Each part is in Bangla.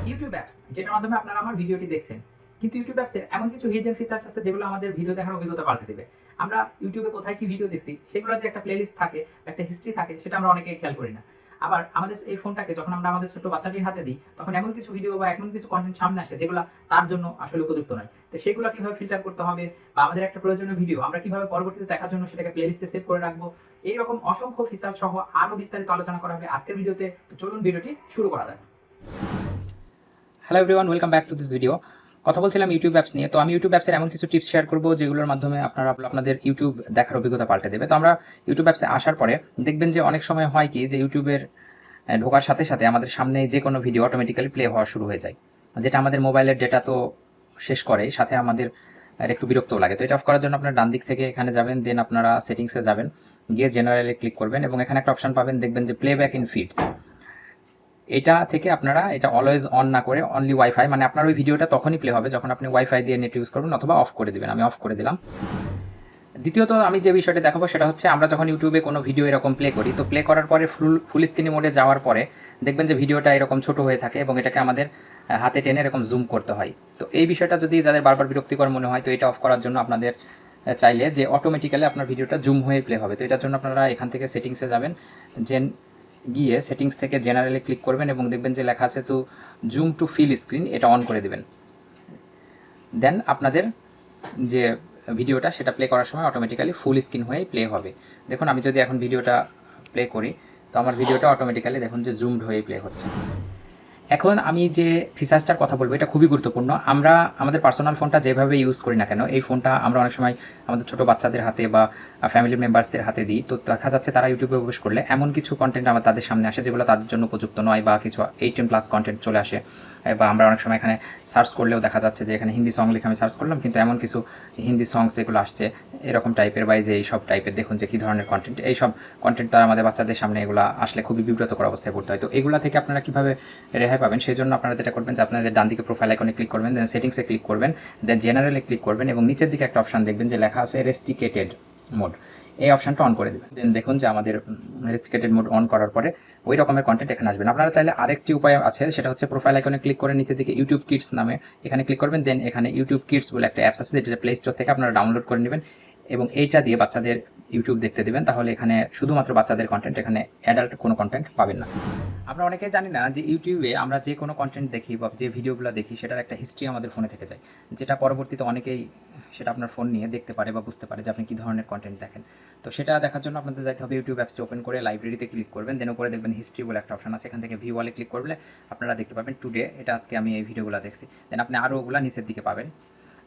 ইউটিউব অ্যাপস যেটার মাধ্যমে আপনারা আমার ভিডিওটি দেখছেন, কিন্তু ইউটিউব অ্যাপসের এমন কিছু হিডেন ফিচার্স আছে যেগুলো আমাদের ভিডিও দেখার অভিজ্ঞতা পাল্টে দেবে। আমরা ইউটিউবে কোথায় কি ভিডিও দেখছি সেগুলো যে একটা প্লেলিস্ট থাকে, একটা হিস্ট্রি থাকে, সেটা আমরা অনেকেই খেয়াল করি না। আবার আমাদের এই ফোনটাকে যখন আমরা আমাদের ছোট বাচ্চাটির হাতে দিই, তখন এমন কিছু ভিডিও বা এমন কিছু কন্টেন্ট সামনে আসে যেগুলো তার জন্য আসলে উপযুক্ত নয়। তো সেগুলো কিভাবে ফিল্টার করতে হবে, বা আমাদের একটা প্রয়োজনীয় ভিডিও আমরা কিভাবে পরবর্তীতে দেখার জন্য সেটাকে প্লেলিস্টে সেভ করে রাখবো, এইরকম অসংখ্য ফিচার সহ আরো বিস্তারিত আলোচনা করা হবে আজকের ভিডিওতে। তো চলুন ভিডিওটি শুরু করা যাক। Hello everyone, welcome back to this video. কথা বলছিলাম ইউটিউব অ্যাপস নিয়ে। তো আমি ইউটিউব অ্যাপসের এমন কিছু টিপস শেয়ার করবো যেগুলোর মাধ্যমে আপনারা আপনাদের ইউটিউব দেখার অভিজ্ঞতা পাল্টে দেবে। তো আমরা ইউটিউব অ্যাপসে আসার পরে দেখবেন যে অনেক সময় হয় কি যে ইউটিউবের ঢোকার সাথে সাথে আমাদের সামনে যে কোনো ভিডিও অটোমেটিক্যালি প্লে হওয়া শুরু হয়ে যায়, যেটা আমাদের মোবাইলের ডেটা তো শেষ করে, সাথে আমাদের একটু বিরক্তও লাগে। তো এটা অফ করার জন্য আপনার ডান দিক থেকে এখানে যাবেন, দেন আপনারা সেটিংসে যাবেন, গিয়ে জেনারেলে ক্লিক করবেন এবং এখানে একটা অপশন পাবেন, দেখবেন যে প্লেব্যাক ইন ফিডস। এটা থেকে আপনারা এটা অলওয়েজ অন না করে অনলি ওয়াইফাই, মানে আপনার ওই ভিডিওটা তখনই প্লে হবে যখন আপনি ওয়াইফাই দিয়ে নেট ইউজ করবেন, অথবা অফ করে দিবেন। আমি অফ করে দিলাম। দ্বিতীয়ত আমি যে বিষয়টা দেখাবো সেটা হচ্ছে, আমরা যখন ইউটিউবে কোনো ভিডিও এরকম প্লে করি, তো প্লে করার পরে ফুল স্ক্রিন মোডে যাওয়ার পরে দেখবেন যে ভিডিওটা এরকম ছোট হয়ে থাকে এবং এটাকে আমাদের হাতে টেনে এরকম জুম করতে হয়। তো এই বিষয়টা যদি যাদের বারবার বিরক্তিকর মনে হয়, তো এটা অফ করার জন্য আপনাদের চাইলে যে অটোমেটিক্যালি আপনার ভিডিওটা জুম হয়ে প্লে হবে। তো এটার জন্য আপনারা এখান থেকে সেটিংসে যাবেন, গিয়ে সেটিংস থেকে জেনারেলে ক্লিক করবেন এবং দেখবেন যে লেখা আছে তো জুম টু ফিল স্ক্রিন, এটা অন করে দিবেন। দেন আপনাদের যে ভিডিওটা সেটা প্লে করার সময় অটোমেটিক্যালি ফুল স্ক্রিন হয়ে প্লে হবে। দেখুন আমি যদি এখন ভিডিওটা প্লে করি, তো আমার ভিডিওটা অটোমেটিক্যালি দেখুন যে জুমড হয়ে প্লে হচ্ছে। এখন আমি যে ফিচার্সটার কথা বলবো এটা খুবই গুরুত্বপূর্ণ। আমরা আমাদের পার্সোনাল ফোনটা যেভাবে ইউজ করি না কেন, এই ফোনটা আমরা অনেক সময় আমাদের ছোট বাচ্চাদের হাতে বা ফ্যামিলি মেম্বার্সদের হাতে দিই, তো দেখা যাচ্ছে তারা ইউটিউবে প্রবেশ করলে এমন কিছু কন্টেন্ট আমার তাদের সামনে আসে যেগুলো তাদের জন্য উপযুক্ত নয়, বা কিছু 18+ কন্টেন্ট চলে আসে। বা আমরা অনেক সময় এখানে সার্চ করলেও দেখা যাচ্ছে যে এখানে হিন্দি সং লিখে আমি সার্চ করলাম, কিন্তু এমন কিছু হিন্দি সংস এগুলো আসছে এরকম টাইপের, বা যে এইসব টাইপের, দেখুন যে কী ধরনের কন্টেন্ট। এইসব কন্টেন্ট তারা আমাদের বাচ্চাদের সামনে এগুলো আসলে খুবই বিব্রতকর অবস্থায় পড়তে হয়। তো এগুলো থেকে আপনারা কীভাবে রেহাই পাবেন, সেই জন্য আপনারা যেটা করবেন যে আপনাদের ডান দিকে প্রোফাইল আইকনে ক্লিক করবেন, দেন সেটিংসে ক্লিক করবেন, দেন জেনারেলে ক্লিক করবেন এবং নিচের দিকে একটা অপশন দেখবেন যে লেখা আছে রেস্ট্রিকেটেড মোড, এই অপশনটা অন করে দেবেন। দেন দেখুন যে আমাদের রেস্ট্রিকেটেড মোড অন করার পরে ওই রকমের কন্টেন্ট এখানে আসবেন। আপনারা চাইলে আরেকটি উপায় আছে, সেটা হচ্ছে প্রোফাইল আইকনে ক্লিক করে নিচের দিকে ইউটিউব কিডস নামে এখানে ক্লিক করবেন, দেন এখানে ইউটিউব কিডস বলে একটা অ্যাপস আছে যেটা প্লে স্টোর থেকে আপনারা ডাউনলোড করে নেবেন এবং এইটা দিয়ে বাচ্চাদের ইউটিউব দেখতে দিবেন। তাহলে এখানে শুধুমাত্র বাচ্চাদের কন্টেন্ট, এখানে অ্যাডাল্ট কোনো কন্টেন্ট পাবেন না। আমরা অনেকেই জানি না যে ইউটিউবে আমরা যে কোনো কন্টেন্ট দেখি বা যে ভিডিওগুলো দেখি সেটার একটা হিস্ট্রি আমাদের ফোনে থেকে যায়, যেটা পরবর্তীতে অনেকেই সেটা আপনার ফোন নিয়ে দেখতে পারে বা বুঝতে পারে যে আপনি কী ধরনের কন্টেন্ট দেখেন। তো সেটা দেখার জন্য আপনাদের যাইতে হবে ইউটিউব অ্যাপসটি ওপেন করে লাইব্রেরিতে ক্লিক করবেন, দেন উপরে দেখবেন হিস্ট্রি বলে একটা অপশন আছে, এখান থেকে ভিউ ওয়ালে ক্লিক করলে আপনারা দেখতে পাবেন টুডে, এটা আজকে আমি এই ভিডিওগুলো দেখছি। দেন আপনি আরও ওগুলা নিচের দিকে পাবেন।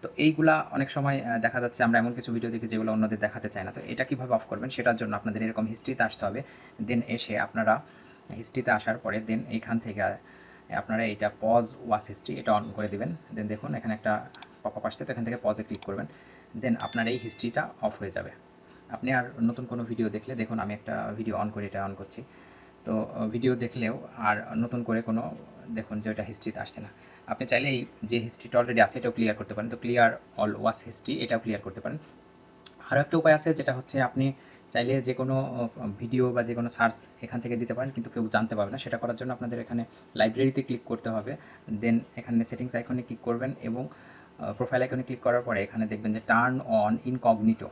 তো এইগুলা অনেক সময় দেখা যাচ্ছে আমরা এমন কিছু ভিডিও দেখি যেগুলো অন্যদের দেখাতে চায় না। তো এটা কীভাবে অফ করবেন, সেটার জন্য আপনাদের এরকম হিস্ট্রিতে আসতে হবে। দেন এসে আপনারা হিস্ট্রিতে আসার পরে দেন এইখান থেকে আপনারা এইটা পজ ওয়াচ হিস্ট্রি এটা অন করে দিবেন। দেন দেখুন এখানে একটা পপআপ আসছে, তো এখান থেকে পজে ক্লিক করবেন, দেন আপনার এই হিস্ট্রিটা অফ হয়ে যাবে। আপনি আর নতুন কোনো ভিডিও দেখলে, দেখুন আমি একটা ভিডিও অন করে এটা অন করছি, তো ভিডিও দেখলেও আর নতুন করে কোনো দেখুন যে ওটা হিস্ট্রিতে আসছে না। আপনি চাইলে এই যে হিস্ট্রিটা অলরেডি আছে এটাও ক্লিয়ার করতে পারেন, তো ক্লিয়ার অল ওয়াচ হিস্ট্রি এটাও ক্লিয়ার করতে পারেন। আরও একটা উপায় আছে, যেটা হচ্ছে আপনি চাইলে যে কোনো ভিডিও বা যে কোনো সার্চ এখান থেকে দিতে পারেন, কিন্তু কেউ জানতে পারবে না। সেটা করার জন্য আপনাদের এখানে লাইব্রেরিতে ক্লিক করতে হবে, দেন এখানে সেটিংস আইকনে ক্লিক করবেন এবং প্রোফাইল আইকনে ক্লিক করার পরে এখানে দেখবেন যে টার্ন অন ইনকগনিটো,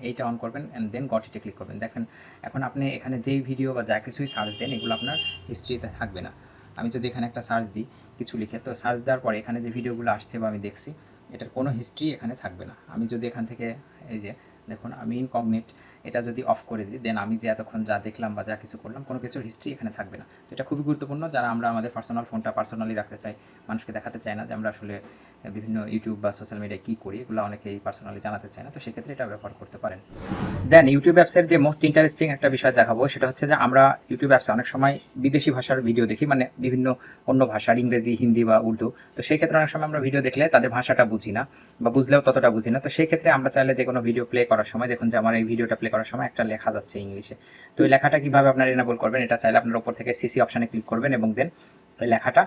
এইটা অন করবেন অ্যান্ড দেন গট ইটে ক্লিক করবেন। দেখেন এখন আপনি এখানে যেই ভিডিও বা যা কিছুই সার্চ দেন এগুলো আপনার হিস্ট্রিতে থাকবে না। আমি যদি এখানে একটা সার্চ দিই কিছু লিখে, তো সার্চ দেওয়ার পরে এখানে যে ভিডিওগুলো আসছে বা আমি দেখছি এটার কোনো হিস্ট্রি এখানে থাকবে না। আমি যদি এখান থেকে এই যে দেখুন আমি ইনকগনিট এটা যদি অফ করে দিই, দেন আমি যে এতক্ষণ যা দেখলাম বা যা কিছু করলাম কোনো কিছুর হিস্ট্রি এখানে থাকবে না। তো এটা খুবই গুরুত্বপূর্ণ, যারা আমরা আমাদের পার্সোনাল ফোনটা পার্সোনালি রাখতে চাই, মানুষকে দেখাতে চাই না যে আমরা আসলে বিভিন্ন ইউটিউব বা সোশ্যাল মিডিয়ায় কী করি, এগুলো অনেকেই পার্সোনালি জানাতে চায় না, তো সেক্ষেত্রে এটা ব্যবহার করতে পারেন। দেন ইউটিউব অ্যাপসের যে মোস্ট ইন্টারেস্টিং একটা বিষয় দেখাবো, সেটা হচ্ছে যে আমরা ইউটিউব অ্যাপসে অনেক সময় বিদেশি ভাষার ভিডিও দেখি, মানে বিভিন্ন অন্য ভাষার, ইংরেজি, হিন্দি বা উর্দু। তো সেই ক্ষেত্রে অনেক সময় আমরা ভিডিও দেখলে তাদের ভাষাটা বুঝি না বা বুঝলেও ততটা বুঝি না। তো সেই ক্ষেত্রে আমরা চাইলে যে কোনো ভিডিও প্লে করার সময় দেখুন যে আমার এই ভিডিওটা প্লে করার সময় একটা লেখা যাচ্ছে ইংলিশে। তো এই লেখাটা কীভাবে আপনারা এনেবল করবেন, এটা চাইলে আপনার উপর থেকে সিসি অপশানে ক্লিক করবেন এবং দেন এই লেখাটা,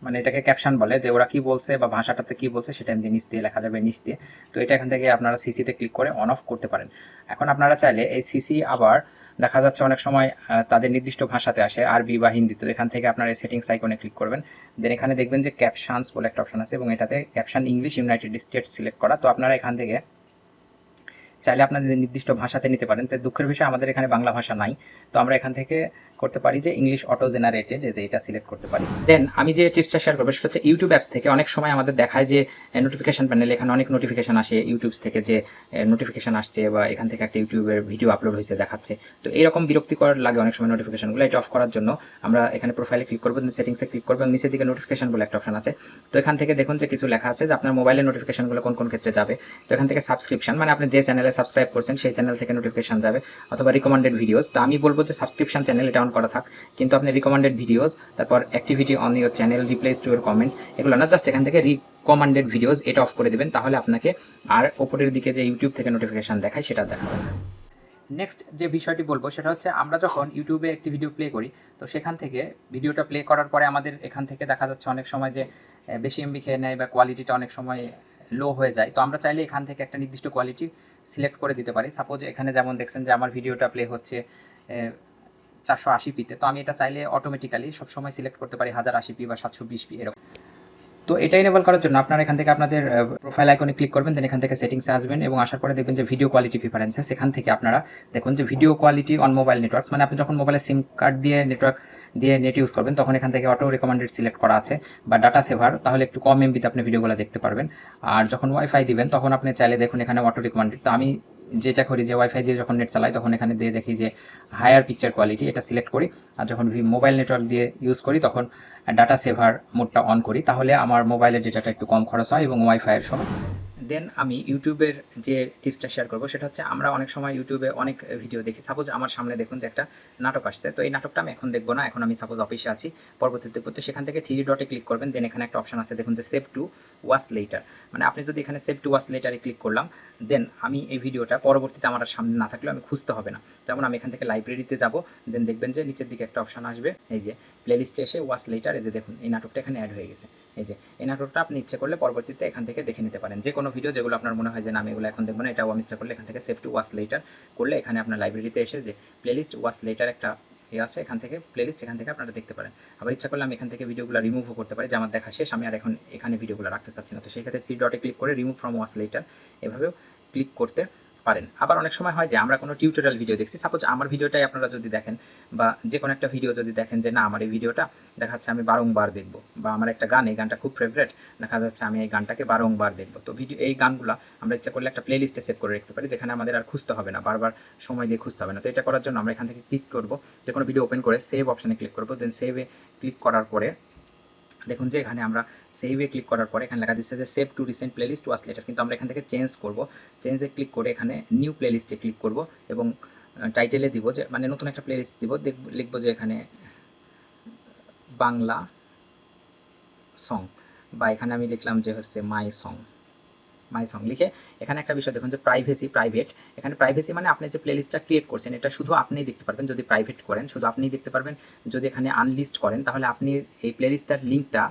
মানে এটাকে ক্যাপশন বলে, যে ওরা কি বলছে বা ভাষাটাতে কি বলছে সেটা এমনি নিচ দিয়ে লেখা যাবে নিচ দিয়ে। তো এটা এখান থেকে আপনারা সিসিতে ক্লিক করে অন অফ করতে পারেন। এখন আপনারা চাইলে এই সিসি আবার দেখা যাচ্ছে অনেক সময় তাদের নির্দিষ্ট ভাষাতে আসে, আরবি বা হিন্দিতে। এখান থেকে আপনারা এই সেটিংস আইকনে ক্লিক করবেন, দেন এখানে দেখবেন যে ক্যাপশনস বলে একটা অপশন আছে এবং এটাতে caption English United states select করা। তো আপনারা এখান থেকে চাইলে আপনাদের নির্দিষ্ট ভাষাতে নিতে পারেন। তো দুঃখের বিষয় আমাদের এখানে বাংলা ভাষা নাই, তো আমরা এখান থেকে করতে পারি যে ইংলিশ অটো জেনারেটেড, যে এটা সিলেক্ট করতে পারি। দেন আমি যে টিপসটা শেয়ার করবো সেটা হচ্ছে ইউটিউব অ্যাপস থেকে অনেক সময় আমাদের দেখায় যে নোটিফিকেশন প্যানেল, এখানে অনেক নোটিফিকেশন আসে ইউটিউব থেকে, যে নোটিফিকেশন আসছে বা এখান থেকে একটা ইউটিউবের ভিডিও আপলোড হয়েছে দেখাচ্ছে। তো এইরকম বিরক্তিকর লাগে অনেক সময় নোটিফিকেশনগুলো। এটা অফ করার জন্য আমরা এখানে প্রোফাইলে ক্লিক করবো, সেটিংসে ক্লিক করবো, নিচের দিকে নোটিফিকেশন বলে একটা অপশন আছে। তো এখান থেকে দেখুন যে কিছু লেখা আছে যে আপনার মোবাইলের নোটিফিকেশনগুলো কোন কোন ক্ষেত্রে যাবে। তো এখান থেকে সাবস্ক্রিপশন, মানে আপনি যে চ্যানেলে সাবস্ক্রাইব করছেন সেই চ্যানেল থেকে নোটিফিকেশন যাবে, অথবা রিকমেন্ডেড ভিডিওস। তো আমি বলবো যে সাবস্ক্রিপশন চ্যানেল এটা অন করা থাক, কিন্তু আপনি রিকমেন্ডেড ভিডিওস, তারপর activity on your channel, replace to your comment, এগুলো না, জাস্ট এখান থেকে রিকমেন্ডেড ভিডিওস এটা অফ করে দিবেন। তাহলে আপনাকে আর উপরের দিকে যে ইউটিউব থেকে নোটিফিকেশন দেখায় সেটা দেখাবে না। নেক্সট যে বিষয়টি বলবো সেটা হচ্ছে আমরা যখন ইউটিউবে একটি ভিডিও প্লে করি, তো সেখান থেকে ভিডিওটা প্লে করার পরে আমাদের এখান থেকে দেখা যাচ্ছে অনেক সময় যে বেশি এমবি খেয়ে নেয় বা কোয়ালিটিটা অনেক সময় লো হয়ে যায়। তো আমরা চাইলে এখান থেকে একটা নির্দিষ্ট কোয়ালিটি সিলেক্ট করে দিতে পারি। সাপোজ এখানে যেমন দেখছেন যে আমার ভিডিওটা প্লে হচ্ছে 480p তে, তো আমি এটা চাইলে অটোমেটিক্যালি সবসময় সিলেক্ট করতে পারি 1080p বা 720p এরকম। তো এটা এনেবল করার জন্য আপনারা এখান থেকে আপনাদের প্রোফাইল আইকনে ক্লিক করবেন, দেন এখান থেকে সেটিংসে আসবেন এবং আসার পরে দেখবেন যে ভিডিও কোয়ালিটি প্রিফারেন্সেস, এখান থেকে আপনারা দেখুন যে video quality on mobile networks, মানে আপনি যখন মোবাইলে সিম কার্ড দিয়ে নেটওয়ার্ক দিয়ে নেট ইউজ করবেন তখন এখান থেকে অটো রিকমেন্ডেড সিলেক্ট করা আছে, বা ডাটা সেভার, তাহলে একটু কম এমবিতে আপনি ভিডিওগুলো দেখতে পারবেন। আর যখন ওয়াইফাই দিবেন তখন আপনি চাইলে দেখুন এখানে অটো রিকমেন্ডেড। তো আমি যেটা করি যে ওয়াইফাই দিয়ে যখন নেট চালাই তখন এখানে দিয়ে দেখি যে হায়ার পিকচার কোয়ালিটি, এটা সিলেক্ট করি। আর যখন মোবাইল নেটওয়ার্ক দিয়ে ইউজ করি তখন ডাটা সেভার মোডটা অন করি, তাহলে আমার মোবাইলের ডেটাটা একটু কম খরচ হয় এবং ওয়াইফাইয়ের সময়। দেন আমি ইউটিউবের যে টিপসটা শেয়ার করবো সেটা হচ্ছে আমরা অনেক সময় ইউটিউবে অনেক ভিডিও দেখি। সাপোজ আমার সামনে দেখুন যে একটা নাটক আসছে, তো এই নাটকটা আমি এখন দেখবো না, এখন আমি সাপোজ অফিসে আছি, পরবর্তীতে দেখবো। তো সেখান থেকে 3 ডটে ক্লিক করবেন, দেন এখানে একটা অপশন আছে দেখুন যে সেভ টু ওয়াচ লেটার, মানে আপনি যদি এখানে সেভ টু ওয়াচ লেটারে ক্লিক করলাম, দেন আমি এই ভিডিওটা পরবর্তীতে আমার সামনে না থাকলেও আমি খুঁজতে হবে না। যেমন আমি এখান থেকে লাইব্রেরিতে যাব, দেন দেখবেন যে নিচের দিকে একটা অপশন আসবে, এই যে প্লেলিস্টে এসে ওয়াচ লেটার, এই যে দেখুন এই নাটকটা এখানে অ্যাড হয়ে গেছে। এই যে এই নাটকটা আপনি ইচ্ছে করলে পরবর্তীতে এখান থেকে দেখে নিতে পারেন, যে কোনো ভিডিও যেগুলো আপনার মনে হয় যে না আমি এগুলো এখন দেখবো না, এটাও আমি ইচ্ছা করলে এখান থেকে সেভ টু ওয়াচ লেটার করলে এখানে আপনার লাইব্রেরিতে এসে যে প্লেলিস্ট ওয়াচ লেটার একটা আছে, এখান থেকে প্লেলিস্ট এখান থেকে আপনারা দেখতে পারেন। আবার ইচ্ছা করলে আমি এখান থেকে ভিডিওগুলো রিমুভও করতে পারি, যে আমার দেখা শেষ, আমি আর এখন এখানে ভিডিওগুলো রাখতে চাচ্ছি না। তো সেই ক্ষেত্রে 3 ডটে ক্লিক করে রিমুভ ফ্রম ওয়াচ লেটার এভাবেও ক্লিক করতে পারেন। আবার অনেক সময় হয় যে আমরা কোনো টিউটোরিয়াল ভিডিও দেখছি, সাপোজ আমার ভিডিওটাই আপনারা যদি দেখেন বা যে কোনো একটা ভিডিও যদি দেখেন যে না আমার এই ভিডিওটা দেখাচ্ছে আমি বারংবার দেখবো, বা আমার একটা গান, এই গানটা খুব ফেভারিট, দেখা যাচ্ছে আমি এই গানটাকে বারংবার দেখবো। তো ভিডিও এই গানগুলো আমরা ইচ্ছা করলে একটা প্লে লিস্টে সেভ করে রাখতে পারি, যেখানে আমাদের আর খুঁজতে হবে না, বারবার সময় দিয়ে খুঁজতে হবে না। তো এটা করার জন্য আমরা এখান থেকে ক্লিক করবো, যে কোনো ভিডিও ওপেন করে সেভ অপশানে ক্লিক করবো, দেন সেভে ক্লিক করার পরে দেখুন যে এখানে আমরা সেভে ক্লিক করার পরে এখানে লেখা দিচ্ছে যে save to recent playlist watch later, কিন্তু আমরা এখান থেকে চেঞ্জ করব। চেঞ্জে ক্লিক করে এখানে নিউ প্লেলিস্টে ক্লিক করব এবং টাইটেলে দিব যে মানে নতুন একটা প্লেলিস্ট দিব, লিখবো যে এখানে বাংলা সং, বা এখানে আমি লিখলাম যে হচ্ছে মাই সং লিখে এখানে একটা বিষয় দেখুন যে প্রাইভেট, এখানে প্রাইভেসি মানে আপনি যে প্লেলিস্টটা ক্রিয়েট করছেন এটা শুধু আপনিই দেখতে পারবেন। যদি প্রাইভেট করেন শুধু আপনিই দেখতে পারবেন, যদি এখানে আনলিস্ট করেন তাহলে আপনি এই প্লেলিস্টটার লিঙ্কটা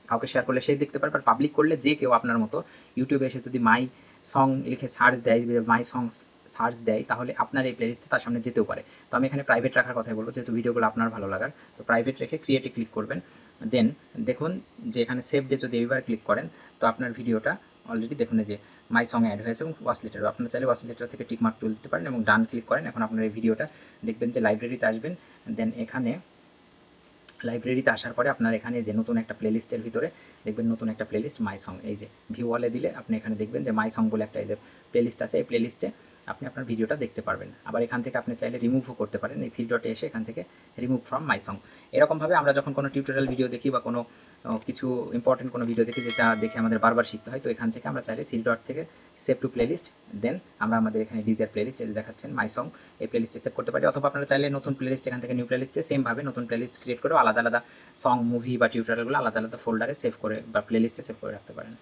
কাউকে শেয়ার করলে সে দেখতে পারবে, আর পাবলিক করলে যে কেউ আপনার মতো ইউটিউবে এসে যদি মাই সং লিখে সার্চ দেয়, মাই সং সার্চ দেয়, তাহলে আপনার এই প্লেলিস্টে তার সামনে যেতেও পারে। তো আমি এখানে প্রাইভেট রাখার কথাই বলবো, যেহেতু ভিডিওগুলো আপনার ভালো লাগার। তো প্রাইভেট রেখে ক্রিয়েটে ক্লিক করবেন, দেন দেখুন যে এখানে সেভ ডে যদি এইবার ক্লিক করেন তো আপনার ভিডিওটা অলরেডি দেখুন যে মাই সং অ্যাড হয়েছে এবং ওয়াচ লেটার, আপনারা চাইলে ওয়াচ লেটার থেকে টিক মার্ক তুলে দিতে পারেন এবং ডান ক্লিক করেন। এখন আপনার এই ভিডিওটা দেখবেন যে লাইব্রেরিতে আসবেন, দেন এখানে লাইব্রেরিতে আসার পরে আপনার এখানে যে নতুন একটা প্লেলিস্টের ভিতরে দেখবেন নতুন একটা প্লেলিস্ট মাই সং, এই যে ভিউ ওয়ালে দিলে আপনি এখানে দেখবেন যে মাই সং বলে একটা এই যে প্লেলিস্ট আছে, এই প্লেলিস্টে আপনি আপনার ভিডিওটা দেখতে পারবেন। আবার এখান থেকে আপনি চাইলে রিমুভও করতে পারেন, এই 3 ডটে এসে এখান থেকে রিমুভ ফ্রম মাই সং। এরকমভাবে আমরা যখন কোনো টিউটোরিয়াল ভিডিও দেখি বা কোনো কিছু ইম্পর্টেন্ট কোনো ভিডিও দেখি যেটা দেখে আমাদের বারবার শিখতে হয়, তো এখান থেকে আমরা চাইলে 3 ডট থেকে সেভ টু প্লেলিস্ট, দেন আমরা আমাদের এখানে ডিজার প্লেলিস্ট এই দেখাচ্ছেন মাই সং, এই প্লেলিস্টে সেভ করতে পারি। অথবা আপনারা চাইলে নতুন প্লেলিস্ট এখান থেকে নিউ প্লেলিস্টে সেমভাবে নতুন প্লেলিস্ট ক্রিয়েট করে আলাদা আলাদা সং, মুভি বা টিউটোরিয়ালগুলো আলাদা আলাদা ফোল্ডারে সেভ করে বা প্লেলিস্টে সেভ করে রাখতে পারেন।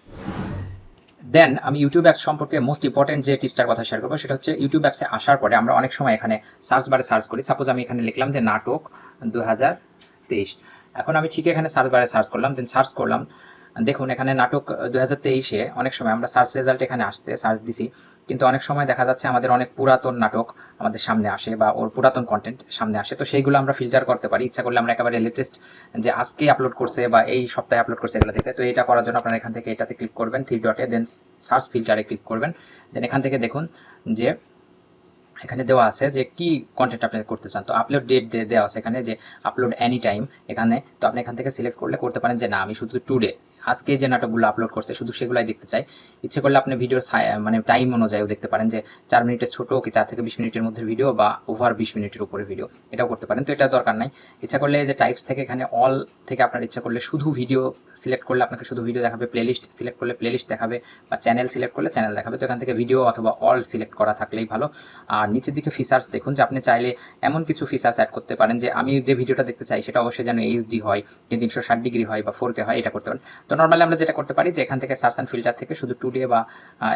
দেন আমি ইউটিউব অ্যাপস সম্পর্কে মোস্ট ইম্পর্টেন্ট যে টিপসটার কথা শেয়ার করবো সেটা হচ্ছে ইউটিউব অ্যাপসে আসার পরে আমরা অনেক সময় এখানে সার্চ বারে সার্চ করি। সাপোজ আমি এখানে লিখলাম যে নাটক 2023, এখন আমি ঠিক এখানে সার্চ বারে সার্চ করলাম, দেন সার্চ করলাম দেখুন এখানে নাটক 2023-এ অনেক সময় আমরা সার্চ রেজাল্ট এখানে আসছে, সার্চ দিছি, কিন্তু অনেক সময় দেখা যাচ্ছে আমাদের অনেক পুরাতন নাটক আমাদের সামনে আসে বা ওর পুরাতন কন্টেন্ট সামনে আসে। তো সেইগুলো আমরা ফিল্টার করতে পারি। ইচ্ছা করলে আমরা একেবারে লেটেস্ট যে আজকে আপলোড করছে বা এই সপ্তাহে আপলোড করছে এগুলো দেখতে। তো এটা করার জন্য আপনারা এখান থেকে এটাতে ক্লিক করবেন, থ্রি ডটে, দেন সার্চ ফিল্টারে ক্লিক করবেন। দেন এখান থেকে দেখুন যে এখানে দেওয়া আছে যে কি কন্টেন্ট আপনি করতে চান। তো আপলোড ডেট দেওয়া আছে এখানে যে আপলোড এনি টাইম এখানে। তো আপনি এখান থেকে সিলেক্ট করলে করতে পারেন যে না আমি শুধু টুডে আজকে যে নাটকগুলো আপলোড করছে শুধু সেগুলাই দেখতে চাই। ইচ্ছে করলে আপনি ভিডিওর মানে টাইম অনুযায়ীও দেখতে পারেন যে 4 মিনিটের ছোট কি 4 থেকে 20 মিনিটের মধ্যে ভিডিও বা ওভার 20 মিনিটের উপরে ভিডিও, এটাও করতে পারেন। তো এটা দরকার নাই। ইচ্ছা করলে যে টাইপস থেকে এখানে অল থেকে আপনার ইচ্ছা করলে শুধু ভিডিও সিলেক্ট করলে আপনাকে শুধু ভিডিও দেখাবে, প্লেলিস্ট সিলেক্ট করলে প্লেলিস্ট দেখাবে, বা চ্যানেল সিলেক্ট করলে চ্যানেল দেখাবে। তো এখান থেকে ভিডিও অথবা অল সিলেক্ট করা থাকলেই ভালো। আর নিচের দিকে ফিচার্স দেখুন যে আপনি চাইলে এমন কিছু ফিচার্স অ্যাড করতে পারেন যে আমি যে ভিডিওটা দেখতে চাই সেটা অবশ্যই যেন এইচডি হয়, যে 360 ডিগ্রি হয় বা 4K হয়, এটা করতে পারেন। তো নর্মালি আমরা যেটা করতে পারি যে এখান থেকে সার্চ অ্যান্ড ফিল্টার থেকে শুধু টুডে বা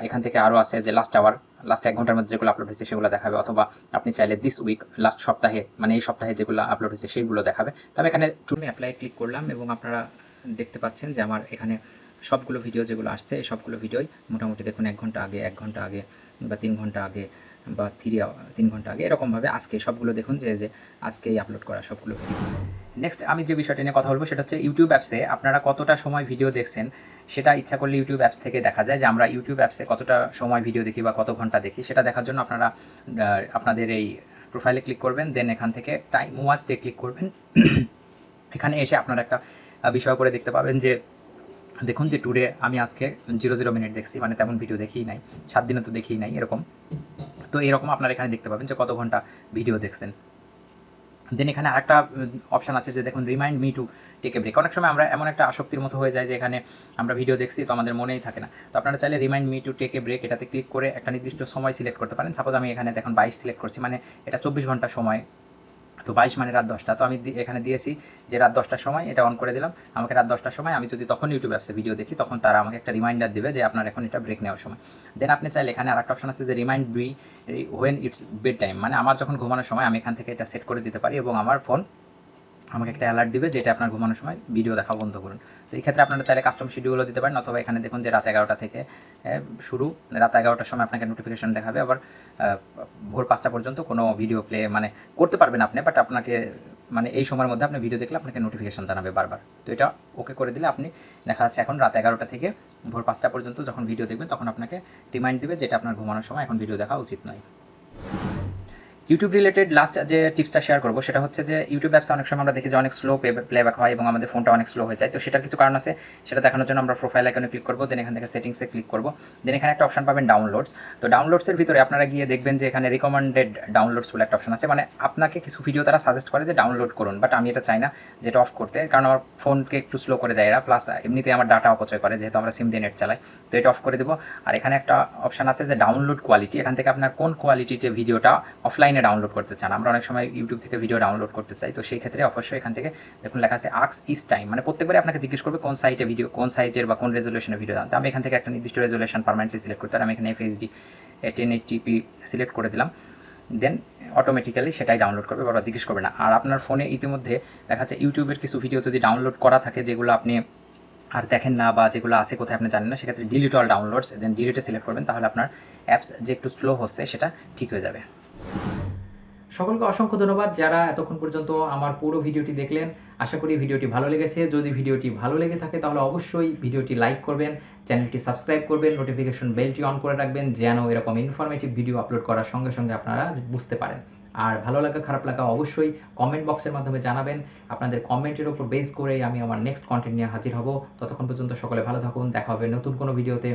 এখান থেকে আরও আছে যে লাস্ট আওয়ার, লাস্ট 1 ঘন্টার মধ্যে যেগুলো আপলোড হয়েছে সেগুলো দেখাবে, অথবা আপনি চাইলে দিস উইক, লাস্ট সপ্তাহে মানে এই সপ্তাহে যেগুলো আপলোড হয়েছে সেইগুলো দেখাবে। তো আমি এখানে টুডে অ্যাপ্লাই ক্লিক করলাম এবং আপনারা দেখতে পাচ্ছেন যে আমার এখানে সবগুলো ভিডিও যেগুলো আসছে এই সবগুলো ভিডিওই মোটামুটি দেখুন 1 ঘন্টা আগে, 1 ঘন্টা আগে বা 3 ঘন্টা আগে বা 3 ঘন্টা আগে, এরকমভাবে আজকে সবগুলো দেখুন যে আজকেই আপলোড করা সবগুলো ভিডিও। নেক্সট আমি যে বিষয়টা নিয়ে কথা বলবো সেটা হচ্ছে ইউটিউব অ্যাপসে আপনারা কতটা সময় ভিডিও দেখছেন সেটা ইচ্ছা করলে ইউটিউব অ্যাপস থেকে দেখা যায় যে আমরা ইউটিউব অ্যাপসে কতটা সময় ভিডিও দেখি বা কত ঘন্টা দেখি। সেটা দেখার জন্য আপনারা আপনাদের এই প্রোফাইলে ক্লিক করবেন, দেন এখান থেকে টাইম ওয়াচডে ক্লিক করবেন। এখানে এসে আপনারা একটা বিষয় করে দেখতে পাবেন যে দেখুন যে টুডে আমি আজকে 00 মিনিট দেখছি, মানে তেমন ভিডিও দেখিই নাই, 7 দিনে তো দেখিই নাই এরকম। তো এরকম আপনারা এখানে দেখতে পাবেন যে কত ঘন্টা ভিডিও দেখছেন। দেন এখানে আরেকটা অপশন আছে যে দেখুন remind me to take a break. অনেক সময় আমরা এমন একটা আসক্তির মতো হয়ে যায় যে এখানে আমরা ভিডিও দেখছি তো আমাদের মনেই থাকে না। তো আপনারা চাইলে remind me to take a break এটাতে ক্লিক করে একটা নির্দিষ্ট সময় সিলেক্ট করতে পারেন। সাপোজ আমি এখানে দেখুন 22 সিলেক্ট করছি, মানে এটা 24 ঘন্টা সময়। তো 22 মানে রাত 10টা। তো আমি এখানে দিয়েছি যে রাত 10টার সময় এটা অন করে দিলাম। আমাকে রাত 10টার সময় আমি যদি তখন ইউটিউব অ্যাপসে ভিডিও দেখি তখন তারা আমাকে একটা রিমাইন্ডার দেবে যে আপনার এখন এটা ব্রেক নেওয়ার সময়। দেন আপনি চাইলে এখানে আরেকটা অপশন আছে যে remind me when it's bed time, মানে আমার যখন ঘুমানোর সময় আমি এখান থেকে এটা সেট করে দিতে পারি এবং আমার ফোন আমাকে একটা অ্যালার্ট দিবে যেটা আপনার ঘুমানোর সময় ভিডিও দেখা বন্ধ করুন। তো এই ক্ষেত্রে আপনারা চাইলে কাস্টম শিডিউলও দিতে পারেন, অথবা এখানে দেখুন যে রাত 11টা থেকে শুরু, রাত 11টার সময় আপনাকে নোটিফিকেশন দেখাবে, আবার ভোর 5টা পর্যন্ত কোনো ভিডিও প্লে মানে করতে পারবেন আপনি, বাট আপনাকে মানে এই সময়ের মধ্যে আপনি ভিডিও দেখলে আপনাকে নোটিফিকেশন জানাবে বারবার। তো এটা ওকে করে দিলে আপনি দেখা যাচ্ছে এখন রাত 11টা থেকে ভোর 5টা পর্যন্ত যখন ভিডিও দেখবেন তখন আপনাকে রিমাইন্ড দিবে যেটা আপনার ঘুমানোর সময় এখন ভিডিও দেখা উচিত নয়। ইউটিউব রিলেটেড লাস্ট যে টিপসটা শেয়ার করবো সেটা হচ্ছে যে ইউটিউব অ্যাপসে অনেক সময় আমরা দেখি যে অনেক স্লো প্লেব্যাক হয় এবং আমাদের ফোনটা অনেক স্লো হয়ে যায়। তো সেটার কিছু কারণ আছে, সেটা দেখানোর জন্য আমরা প্রোফাইল আইকনে ক্লিক করবো, দেন এখান থেকে সেটিংসে ক্লিক করবো, দেন এখানে একটা অপশন পাবেন ডাউনলোডস। তো ডাউনলোডসের ভিতরে আপনারা গিয়ে দেখবেন যে এখানে রিকমেন্ডেড ডাউনলোডস বলে একটা অপশন আছে, মানে আপনাকে কিছু ভিডিও তারা সাজেস্ট করে যে ডাউনলোড করুন, বাট আমি এটা চাই না যেটা অফ করতে, কারণ আমার ফোনকে একটু স্লো করে দেয় এরা, প্লাস এমনিতে আমার ডাটা অপচয় করে যেহেতু আমরা সিম দিয়ে নেট চালাই। তো এটা অফ করে দেবো। আর এখানে একটা অপশন আছে যে ডাউনলোড কোয়ালিটি, এখান থেকে আপনার কোন কোয়ালিটিতে ভিডিওটা অফলাইনে ডাউনলোড করতে চান। আমরা অনেক সময় ইউটিউব থেকে ভিডিও ডাউনলোড করতে চাই, তো সেই ক্ষেত্রে অবশ্যই এখান থেকে দেখুন লেখা আছে আক্স ইস টাইম, মানে প্রত্যেকবারে আপনাকে জিজ্ঞেস করবে কোন সাইটে ভিডিও, কোন সাইজের বা কোন রেজলিউশনের ভিডিও দাম। তো আমি এখান থেকে একটা নির্দিষ্ট রেজলিউশন পার্মানেন্টলি সিলেক্ট করতে, আর আমি এখানে FHD 1080p সিলেক্ট করে দিলাম, দেন অটোমেটিক্যালি সেটাই ডাউনলোড করবে, বারবার জিজ্ঞেস করবে না। আর আপনার ফোনে ইতিমধ্যে দেখা যাচ্ছে ইউটিউবের কিছু ভিডিও যদি ডাউনলোড করা থাকে যেগুলো আপনি আর দেখেন না বা যেগুলো আছে কোথায় আপনি জানেন না, সেক্ষেত্রে ডিলিট অল ডাউনলোডস, দেন ডিলিটে সিলেক্ট করবেন, তাহলে আপনার অ্যাপস যে একটু স্লো হচ্ছে সেটা ঠিক হয়ে যাবে। সকলকে অসংখ্য ধন্যবাদ যারা এতক্ষণ পর্যন্ত আমার পুরো ভিডিওটি দেখলেন। আশা করি ভিডিওটি ভালো লেগেছে। যদি ভিডিওটি ভালো লেগে থাকে তাহলে অবশ্যই ভিডিওটি লাইক করবেন, চ্যানেলটি সাবস্ক্রাইব করবেন, নোটিফিকেশন বেলটি অন করে রাখবেন যেন এরকম ইনফরমেটিভ ভিডিও আপলোড করার সঙ্গে সঙ্গে আপনারা বুঝতে পারেন। আর ভালো লাগা খারাপ লাগা অবশ্যই কমেন্ট বক্সের মাধ্যমে জানাবেন। আপনাদের কমেন্টের উপর বেস করেই আমি আমার নেক্সট কন্টেন্ট নিয়ে হাজির হব। ততক্ষণ পর্যন্ত সকলে ভালো থাকুন, দেখা হবে নতুন কোনো ভিডিওতে।